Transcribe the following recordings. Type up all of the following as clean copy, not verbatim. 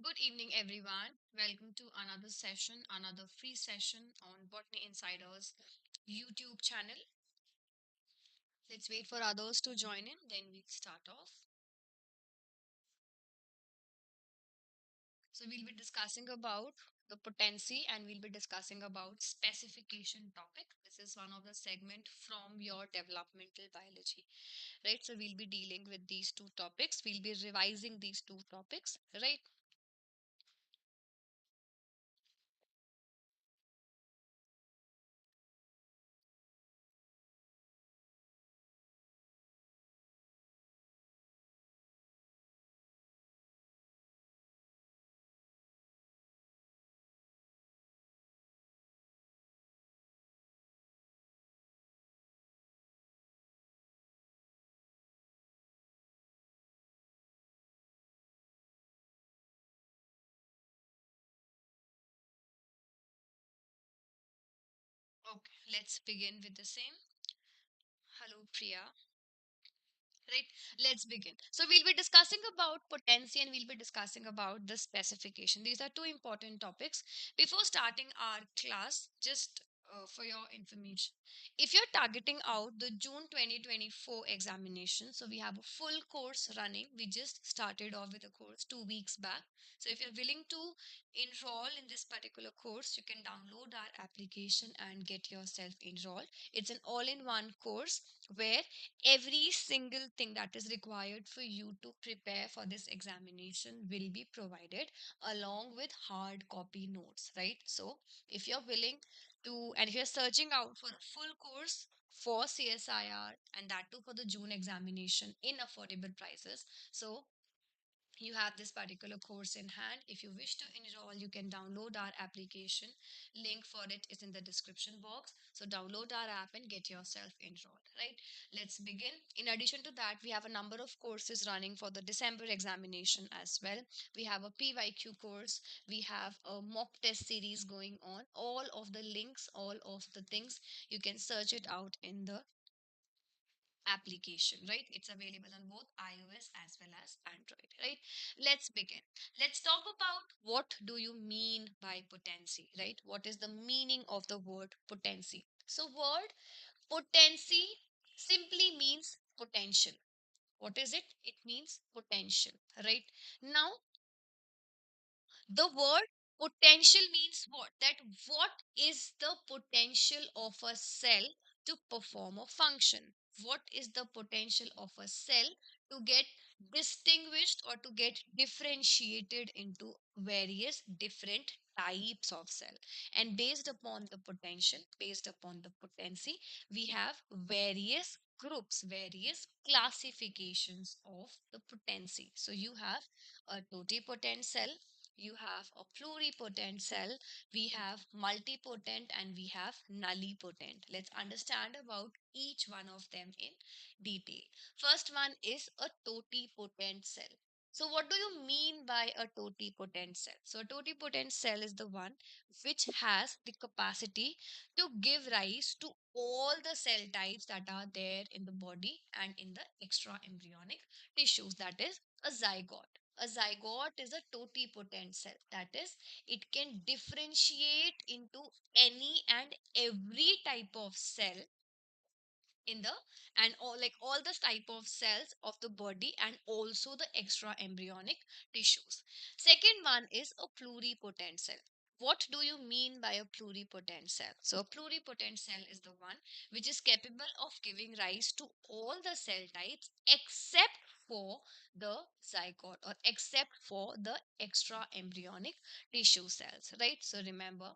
Good evening, everyone. Welcome to another session, another free session on Botany Insider's YouTube channel. Let's wait for others to join in, then we'll start off. So, we'll be discussing about the potency and we'll be discussing about specification topic. This is one of the segment from your developmental biology, right? So, we'll be dealing with these two topics. We'll be revising these two topics, right? Okay, let's begin with the same. Hello, Priya. Right, let's begin. So we'll be discussing about potency and we'll be discussing about the specification. These are two important topics. Before starting our class, just for your information, if you're targeting out the June 2024 examination, so we have a full course running. We just started off with a course 2 weeks back. So if you're willing to enroll in this particular course, you can download our application and get yourself enrolled. It's an all-in-one course where every single thing that is required for you to prepare for this examination will be provided along with hard copy notes, right? So if you're willing to, and if you're searching out for a full course for CSIR and that too for the June examination in affordable prices, so you have this particular course in hand. If you wish to enroll, you can download our application. Link for it is in the description box. So download our app and get yourself enrolled, right? Let's begin. In addition to that, we have a number of courses running for the December examination as well. We have a PYQ course. We have a mock test series going on. All of the links, all of the things, you can search it out in the application, right? It's available on both iOS as well as Android, right? Let's begin. Let's talk about what do you mean by potency, right? What is the meaning of the word potency? So word potency simply means potential. What is it? It means potential, right? Now the word potential means what? That what is the potential of a cell to perform a function? What is the potential of a cell to get distinguished or to get differentiated into various different types of cell? And based upon the potential, based upon the potency, we have various groups, various classifications of the potency. So you have a totipotent cell, you have a pluripotent cell, we have multipotent, and we have nullipotent. Let's understand about each one of them in detail. First one is a totipotent cell. So what do you mean by a totipotent cell? So a totipotent cell is the one which has the capacity to give rise to all the cell types that are there in the body and in the extra embryonic tissues, that is a zygote. A zygote is a totipotent cell. That is, it can differentiate into any and every type of cell in the and all, like all the type of cells of the body and also the extra embryonic tissues. Second one is a pluripotent cell. What do you mean by a pluripotent cell? So a pluripotent cell is the one which is capable of giving rise to all the cell types except for the zygote or except for the extra embryonic tissue cells, right? So remember,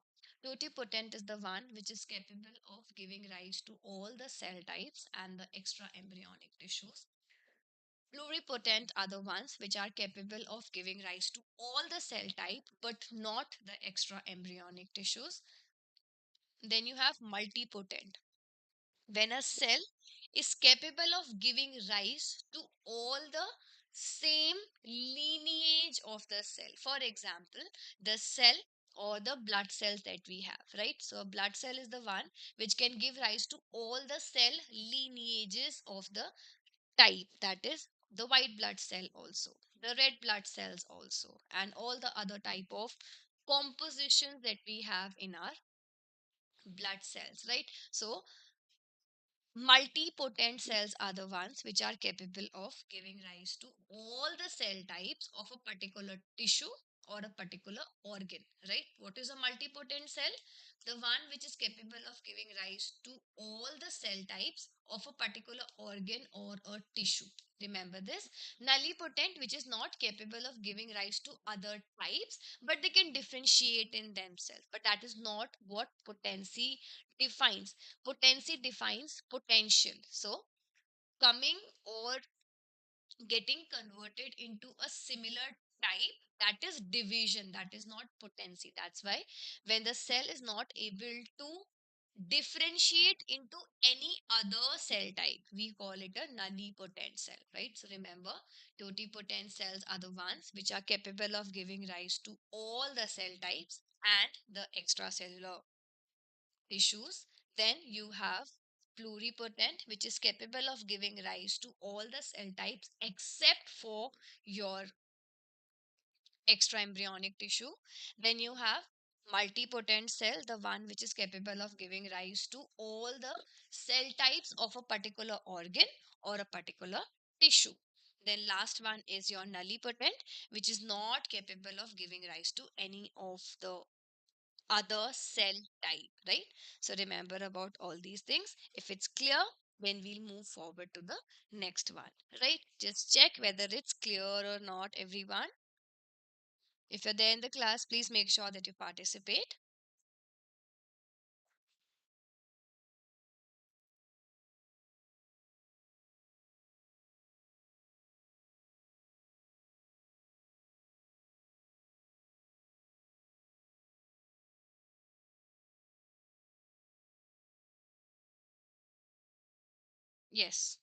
totipotent is the one which is capable of giving rise to all the cell types and the extra embryonic tissues. Pluripotent are the ones which are capable of giving rise to all the cell type but not the extra embryonic tissues. Then you have multipotent. When a cell is capable of giving rise to all the same lineage of the cell. For example, the cell or the blood cells that we have, right? So a blood cell is the one which can give rise to all the cell lineages of the type, that is the white blood cell also, the red blood cells also, and all the other type of compositions that we have in our blood cells, right? So multipotent cells are the ones which are capable of giving rise to all the cell types of a particular tissue or a particular organ, right? What is a multipotent cell? The one which is capable of giving rise to all the cell types of a particular organ or a tissue. Remember this. Nullipotent, which is not capable of giving rise to other types, but they can differentiate in themselves. But that is not what potency defines. Potency defines potential. So, coming or getting converted into a similar type, that is division, that is not potency. That's why when the cell is not able to differentiate into any other cell type, we call it a nullipotent cell, right? So remember, totipotent cells are the ones which are capable of giving rise to all the cell types and the extracellular tissues. Then you have pluripotent, which is capable of giving rise to all the cell types except for your extra embryonic tissue. Then you have multipotent cell, the one which is capable of giving rise to all the cell types of a particular organ or a particular tissue. Then last one is your nullipotent, which is not capable of giving rise to any of the other cell type, right? So remember about all these things. If it's clear, then we'll move forward to the next one, right? Just check whether it's clear or not, everyone. If you're there in the class, please make sure that you participate. Yes,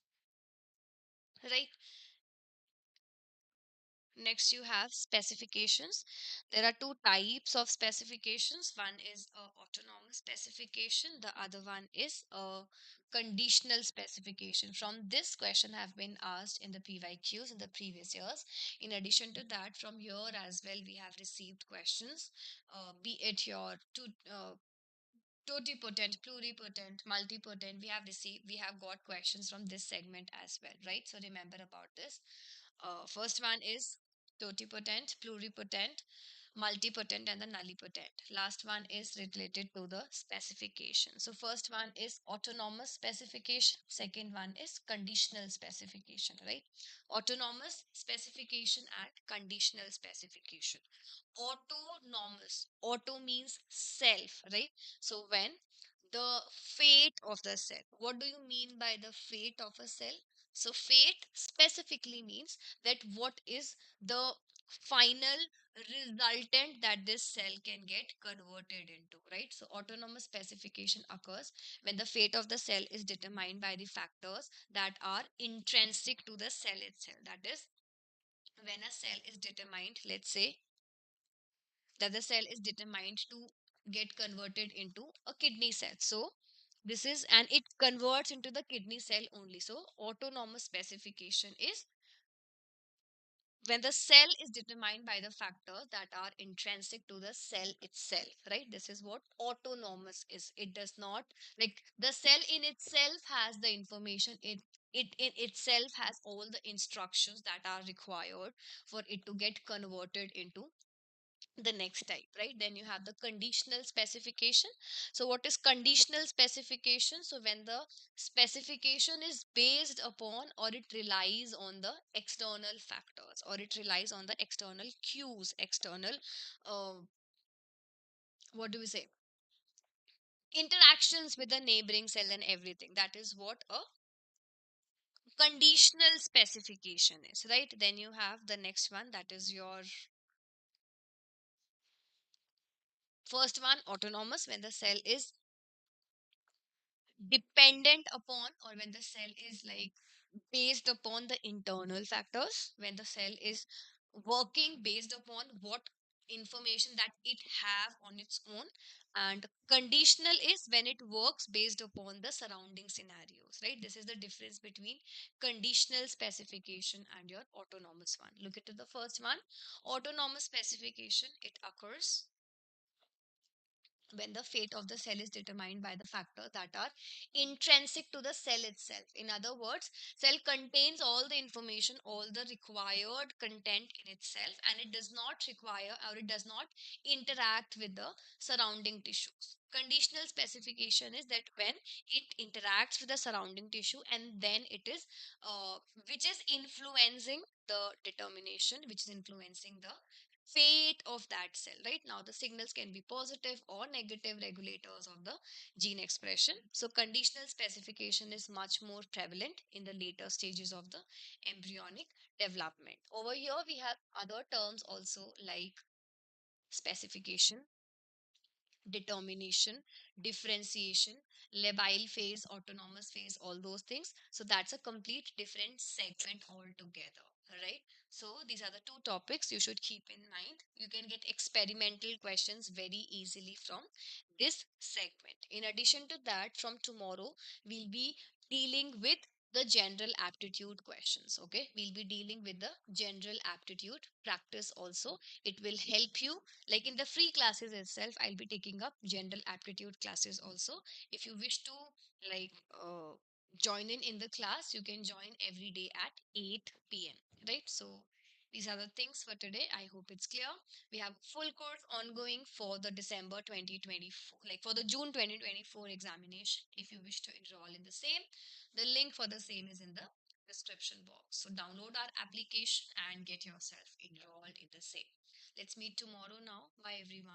right. Next, you have specifications. There are two types of specifications. One is a autonomous specification. The other one is a conditional specification. From this question have been asked in the PYQs in the previous years. In addition to that, from here as well, we have received questions, be it your totipotent, pluripotent, multipotent. We have got questions from this segment as well, right? So remember about this. First one is totipotent, pluripotent, multipotent, and the nullipotent. Last one is related to the specification. So first one is autonomous specification. Second one is conditional specification, right? Autonomous specification and conditional specification. Autonomous. Auto means self, right? So when the fate of the cell, what do you mean by the fate of a cell? So fate specifically means that what is the final resultant that this cell can get converted into, right? So autonomous specification occurs when the fate of the cell is determined by the factors that are intrinsic to the cell itself. That is, when a cell is determined, let's say that the cell is determined to get converted into a kidney cell. So this is, and it converts into the kidney cell only. So autonomous specification is when the cell is determined by the factors that are intrinsic to the cell itself, right? This is what autonomous is. It does not, like, the cell in itself has the information. It in itself has all the instructions that are required for it to get converted into the next type, right? Then you have the conditional specification. So what is conditional specification? So when the specification is based upon or it relies on the external factors, or it relies on the external cues, external uh, what do we say, interactions with the neighboring cell and everything. That is what a conditional specification is, right? Then you have the next one, that is your first one, autonomous, when the cell is dependent upon, or when the cell is like based upon the internal factors, when the cell is working based upon what information that it have on its own, and conditional is when it works based upon the surrounding scenarios, right? This is the difference between conditional specification and your autonomous one. Look at the first one. Autonomous specification, it occurs when the fate of the cell is determined by the factors that are intrinsic to the cell itself. In other words, cell contains all the information, all the required content in itself, and it does not require or it does not interact with the surrounding tissues. Conditional specification is that when it interacts with the surrounding tissue, and then it is which is influencing the determination, which is influencing the fate of that cell. Right now the signals can be positive or negative regulators of the gene expression. So conditional specification is much more prevalent in the later stages of the embryonic development. Over here we have other terms also like specification, determination, differentiation, labile phase, autonomous phase, all those things. So that's a complete different segment altogether. Right. So these are the two topics you should keep in mind. You can get experimental questions very easily from this segment. In addition to that, from tomorrow, we'll be dealing with the general aptitude questions. Okay. We'll be dealing with the general aptitude practice also. It will help you, like in the free classes itself, I'll be taking up general aptitude classes also. If you wish to like join in the class, you can join every day at 8 p.m, right? So these are the things for today. I hope it's clear. We have full course ongoing for the December 2024, like for the June 2024 examination. If you wish to enroll in the same, the link for the same is in the description box. So download our application and get yourself enrolled in the same. Let's meet tomorrow now. Bye everyone.